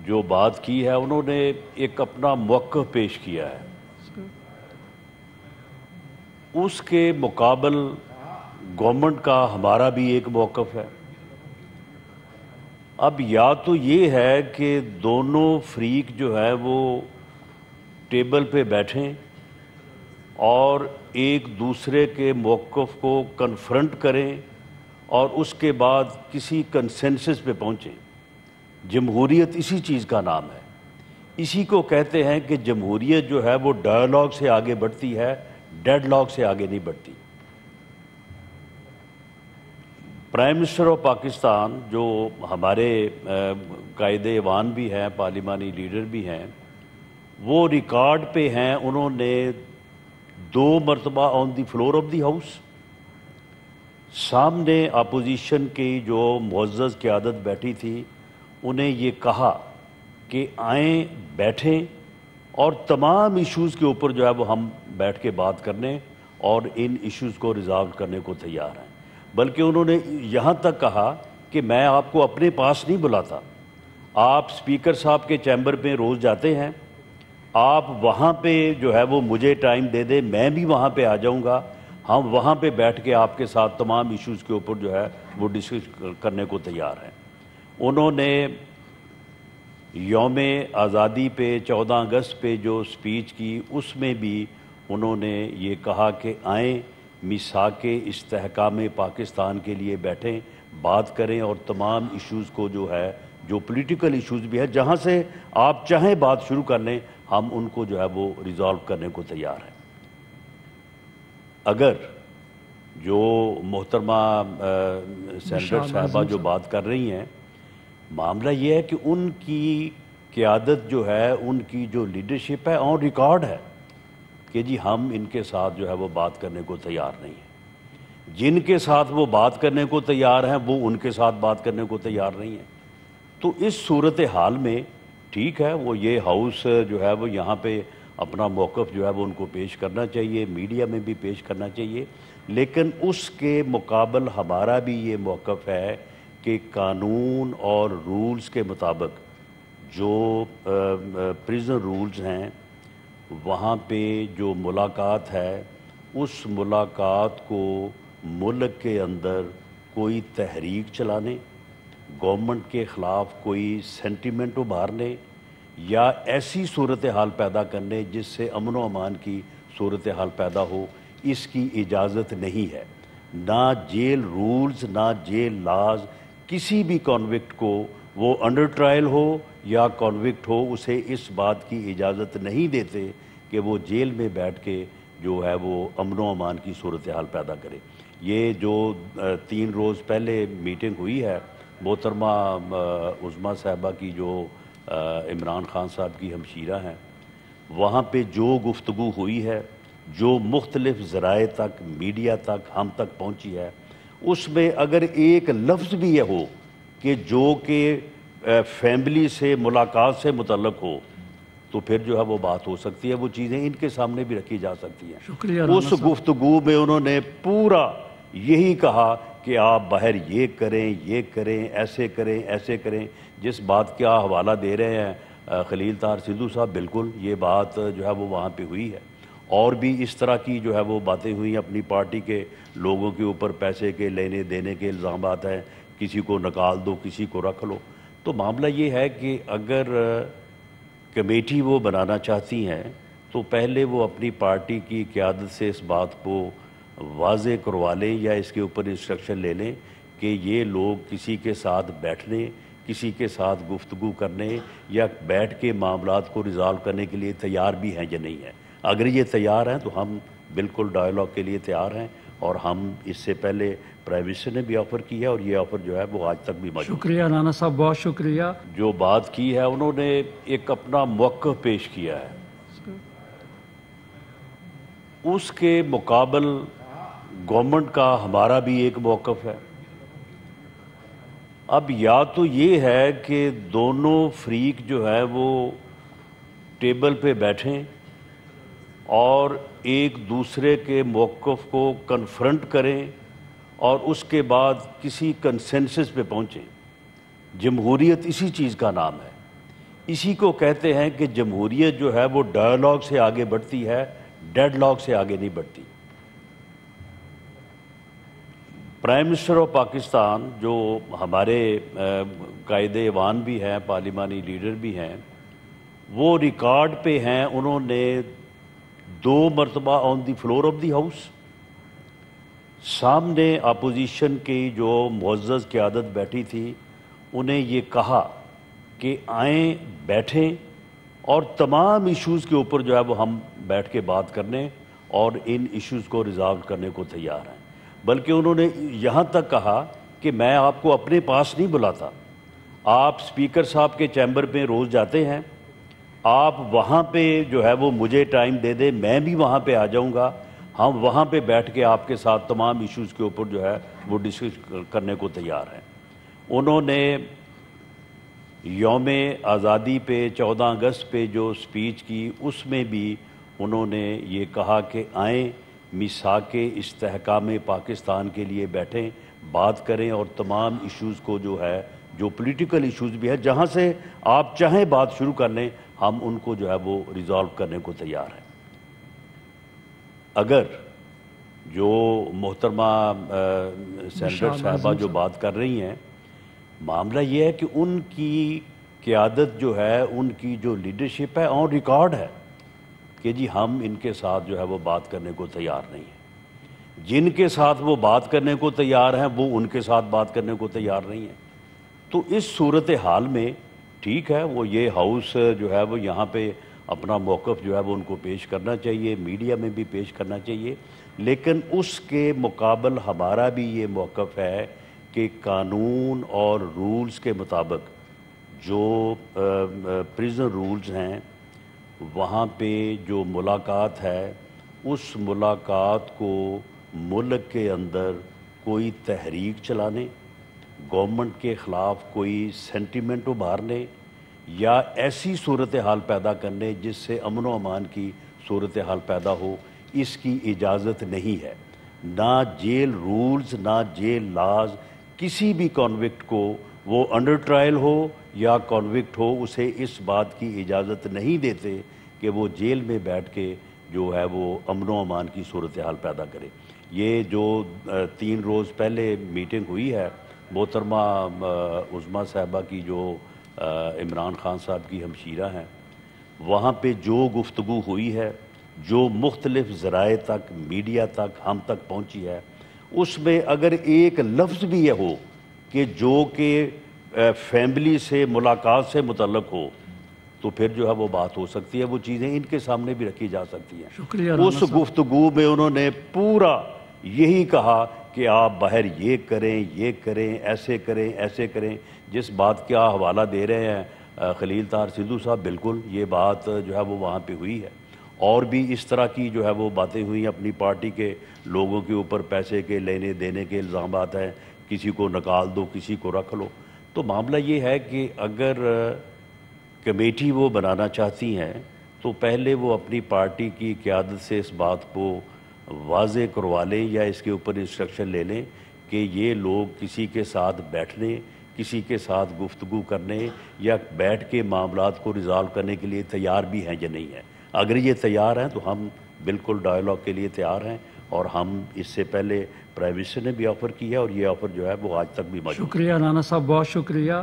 جو بات کی ہے انہوں نے ایک اپنا موقف پیش کیا ہے، اس کے مقابل گورنمنٹ کا ہمارا بھی ایک موقف ہے۔ اب یا تو یہ ہے کہ دونوں فریق جو ہے وہ ٹیبل پہ بیٹھیں اور ایک دوسرے کے موقف کو کنفرنٹ کریں اور اس کے بعد کسی کنسنسس پہ پہنچیں۔ جمہوریت اسی چیز کا نام ہے، اسی کو کہتے ہیں کہ جمہوریت جو ہے وہ ڈائیلاگ سے آگے بڑھتی ہے، ڈیڈ لاگ سے آگے نہیں بڑھتی۔ پرائم منسٹر آف پاکستان جو ہمارے قائد ایوان بھی ہیں، پارلیمانی لیڈر بھی ہیں، وہ ریکارڈ پہ ہیں، انہوں نے 2 مرتبہ آن دی فلور آف دی ہاؤس سامنے اپوزیشن کی جو معزز قیادت بیٹھی تھی انہیں یہ کہا کہ آئیں بیٹھیں اور تمام ایشوز کے اوپر جو ہے وہ ہم بیٹھ کے بات کرنے اور ان ایشوز کو ریزالو کرنے کو تیار ہیں۔ بلکہ انہوں نے یہاں تک کہا کہ میں آپ کو اپنے پاس نہیں بلاتا، آپ اسپیکر صاحب کے چیمبر پہ روز جاتے ہیں، آپ وہاں پہ جو ہے وہ مجھے ٹائم دے دیں، میں بھی وہاں پہ آ جاؤں گا، ہم وہاں پہ بیٹھ کے آپ کے ساتھ تمام ایشوز کے اوپر جو ہے وہ ڈسکس کرنے کو تیار ہیں۔ انہوں نے یوم آزادی پہ 14 اگست پہ جو سپیچ کی اس میں بھی انہوں نے یہ کہا کہ آئیں میثاق استحکام پاکستان کے لیے بیٹھیں، بات کریں اور تمام ایشوز کو جو ہے جو پولیٹیکل ایشوز بھی ہے جہاں سے آپ چاہیں بات شروع کر لیں، ہم ان کو جو ہے وہ ریزالو کرنے کو تیار ہیں۔ اگر جو محترمہ سینیٹر صاحبہ جو بات کر رہی ہیں، معاملہ یہ ہے کہ ان کی قیادت جو ہے، ان کی جو لیڈرشپ ہے آن ریکارڈ ہے کہ جی ہم ان کے ساتھ جو ہے وہ بات کرنے کو تیار نہیں ہیں۔ جن کے ساتھ وہ بات کرنے کو تیار ہیں وہ ان کے ساتھ بات کرنے کو تیار نہیں ہیں۔ تو اس صورتحال میں ٹھیک ہے، وہ یہ ہاؤس جو ہے وہ یہاں پہ اپنا موقف جو ہے وہ ان کو پیش کرنا چاہیے، میڈیا میں بھی پیش کرنا چاہیے، لیکن اس کے مقابل ہمارا بھی یہ موقف ہے کہ قانون اور رولز کے مطابق جو پریزن رولز ہیں وہاں پہ جو ملاقات ہے، اس ملاقات کو ملک کے اندر کوئی تحریک چلانے، گورنمنٹ کے خلاف کوئی سینٹیمنٹ ابھارنے یا ایسی صورتحال پیدا کرنے جس سے امن و امان کی صورتحال پیدا ہو، اس کی اجازت نہیں ہے۔ نہ جیل رولز، نہ جیل لاز کسی بھی کانوکٹ کو، وہ انڈر ٹرائل ہو یا کانوکٹ ہو، اسے اس بات کی اجازت نہیں دیتے کہ وہ جیل میں بیٹھ کے جو ہے وہ امن و امان کی صورتحال پیدا کرے۔ یہ جو 3 روز پہلے میٹنگ ہوئی ہے محترمہ عظمیٰ صاحبہ کی جو عمران خان صاحب کی ہمشیرہ ہیں، وہاں پہ جو گفتگو ہوئی ہے، جو مختلف ذرائع تک، میڈیا تک، ہم تک پہنچی ہے، اس میں اگر ایک لفظ بھی یہ ہو کہ جو کہ فیملی سے ملاقات سے متعلق ہو تو پھر جو ہے وہ بات ہو سکتی ہے، وہ چیزیں ان کے سامنے بھی رکھی جا سکتی ہیں۔ شکریہ۔ اس گفتگو میں انہوں نے پورا یہی کہا کہ آپ باہر یہ کریں، یہ کریں، ایسے کریں، ایسے کریں۔ جس بات کا حوالہ دے رہے ہیں خلیل طاہر سندھو صاحب، بالکل یہ بات جو ہے وہ وہاں پہ ہوئی ہے، اور بھی اس طرح کی جو ہے وہ باتیں ہوئی ہیں۔ اپنی پارٹی کے لوگوں کے اوپر پیسے کے لینے دینے کے الزامات ہیں، کسی کو نکال دو، کسی کو رکھ لو۔ تو معاملہ یہ ہے کہ اگر کمیٹی وہ بنانا چاہتی ہیں تو پہلے وہ اپنی پارٹی کی قیادت سے اس بات کو واضح کروا لیں یا اس کے اوپر انسٹرکشن لے لیں کہ یہ لوگ کسی کے ساتھ بیٹھنے، کسی کے ساتھ گفتگو کرنے یا بیٹھ کے معاملات کو ریزالو کرنے کے لیے تیار بھی ہیں یا نہیں ہیں۔ اگر یہ تیار ہیں تو ہم بالکل ڈائیلاگ کے لیے تیار ہیں، اور ہم اس سے پہلے پرائم منسٹر نے بھی آفر کیا ہے اور یہ آفر جو ہے وہ آج تک بھی موجود ہے۔ شکریہ رانا صاحب، بہت شکریہ۔ جو بات کی ہے انہوں نے ایک اپنا موقف پیش کیا ہے، اس کے مقابل گورنمنٹ کا ہمارا بھی ایک موقف ہے۔ اب یا تو یہ ہے کہ دونوں فریق جو ہے وہ ٹیبل پہ بیٹھیں اور ایک دوسرے کے موقف کو کنفرنٹ کریں اور اس کے بعد کسی کنسنسس پہ پہنچیں۔ جمہوریت اسی چیز کا نام ہے، اسی کو کہتے ہیں کہ جمہوریت جو ہے وہ ڈائیلاگ سے آگے بڑھتی ہے، ڈیڈ لاگ سے آگے نہیں بڑھتی۔ پرائم منسٹر آف پاکستان جو ہمارے قائد ایوان بھی ہیں، پارلیمانی لیڈر بھی ہیں، وہ ریکارڈ پہ ہیں، انہوں نے 2 مرتبہ آن دی فلور آف دی ہاؤس سامنے اپوزیشن کی جو معزز قیادت بیٹھی تھی انہیں یہ کہا کہ آئیں بیٹھیں اور تمام ایشوز کے اوپر جو ہے وہ ہم بیٹھ کے بات کرنے اور ان ایشوز کو ریزالو کرنے کو تیار ہیں۔ بلکہ انہوں نے یہاں تک کہا کہ میں آپ کو اپنے پاس نہیں بلاتا، آپ اسپیکر صاحب کے چیمبر پہ روز جاتے ہیں، آپ وہاں پہ جو ہے وہ مجھے ٹائم دے دیں، میں بھی وہاں پہ آ جاؤں گا، ہم وہاں پہ بیٹھ کے آپ کے ساتھ تمام ایشوز کے اوپر جو ہے وہ ڈسکس کرنے کو تیار ہیں۔ انہوں نے یوم آزادی پہ 14 اگست پہ جو سپیچ کی اس میں بھی انہوں نے یہ کہا کہ آئیں میثاق استحکام پاکستان کے لیے بیٹھیں، بات کریں اور تمام ایشوز کو جو ہے جو پولیٹیکل ایشوز بھی ہے جہاں سے آپ چاہیں بات شروع کر لیں، ہم ان کو جو ہے وہ ریزالو کرنے کو تیار ہیں۔ اگر جو محترمہ سینیٹر صاحبہ جو بات کر رہی ہیں، معاملہ یہ ہے کہ ان کی قیادت جو ہے، ان کی جو لیڈرشپ ہے آن ریکارڈ ہے کہ جی ہم ان کے ساتھ جو ہے وہ بات کرنے کو تیار نہیں ہیں۔ جن کے ساتھ وہ بات کرنے کو تیار ہیں وہ ان کے ساتھ بات کرنے کو تیار نہیں ہیں۔ تو اس صورتحال میں ٹھیک ہے، وہ یہ ہاؤس جو ہے وہ یہاں پہ اپنا موقف جو ہے وہ ان کو پیش کرنا چاہیے، میڈیا میں بھی پیش کرنا چاہیے، لیکن اس کے مقابل ہمارا بھی یہ موقف ہے کہ قانون اور رولز کے مطابق جو پریزن رولز ہیں وہاں پہ جو ملاقات ہے، اس ملاقات کو ملک کے اندر کوئی تحریک چلانے، گورنمنٹ کے خلاف کوئی سینٹیمنٹ ابھارنے یا ایسی صورتحال پیدا کرنے جس سے امن و امان کی صورتحال پیدا ہو، اس کی اجازت نہیں ہے۔ نہ جیل رولز، نہ جیل لاز کسی بھی کانوکٹ کو، وہ انڈر ٹرائل ہو یا کانوکٹ ہو، اسے اس بات کی اجازت نہیں دیتے کہ وہ جیل میں بیٹھ کے جو ہے وہ امن و امان کی صورتحال پیدا کرے۔ یہ جو 3 روز پہلے میٹنگ ہوئی ہے محترمہ عظمیٰ صاحبہ کی جو عمران خان صاحب کی ہمشیرہ ہیں، وہاں پہ جو گفتگو ہوئی ہے، جو مختلف ذرائع تک، میڈیا تک، ہم تک پہنچی ہے، اس میں اگر ایک لفظ بھی یہ ہو کہ جو کہ فیملی سے ملاقات سے متعلق ہو تو پھر جو ہے وہ بات ہو سکتی ہے، وہ چیزیں ان کے سامنے بھی رکھی جا سکتی ہیں۔ شکریہ۔ اس گفتگو میں انہوں نے پورا یہی کہا کہ آپ باہر یہ کریں، یہ کریں، ایسے کریں، ایسے کریں۔ جس بات کا حوالہ دے رہے ہیں خلیل طاہر سندھو صاحب، بالکل یہ بات جو ہے وہ وہاں پہ ہوئی ہے، اور بھی اس طرح کی جو ہے وہ باتیں ہوئی ہیں۔ اپنی پارٹی کے لوگوں کے اوپر پیسے کے لینے دینے کے الزامات ہیں، کسی کو نکال دو، کسی کو رکھ لو۔ تو معاملہ یہ ہے کہ اگر کمیٹی وہ بنانا چاہتی ہیں تو پہلے وہ اپنی پارٹی کی قیادت سے اس بات کو واضح کروا لیں یا اس کے اوپر انسٹرکشن لے لیں کہ یہ لوگ کسی کے ساتھ بیٹھنے، کسی کے ساتھ گفتگو کرنے یا بیٹھ کے معاملات کو ریزالو کرنے کے لیے تیار بھی ہیں یا نہیں ہیں۔ اگر یہ تیار ہیں تو ہم بالکل ڈائیلاگ کے لیے تیار ہیں، اور ہم اس سے پہلے پرائم منسٹر نے بھی آفر کیا اور یہ آفر جو ہے وہ آج تک بھی موجود ہے۔ شکریہ رانا صاحب، بہت شکریہ۔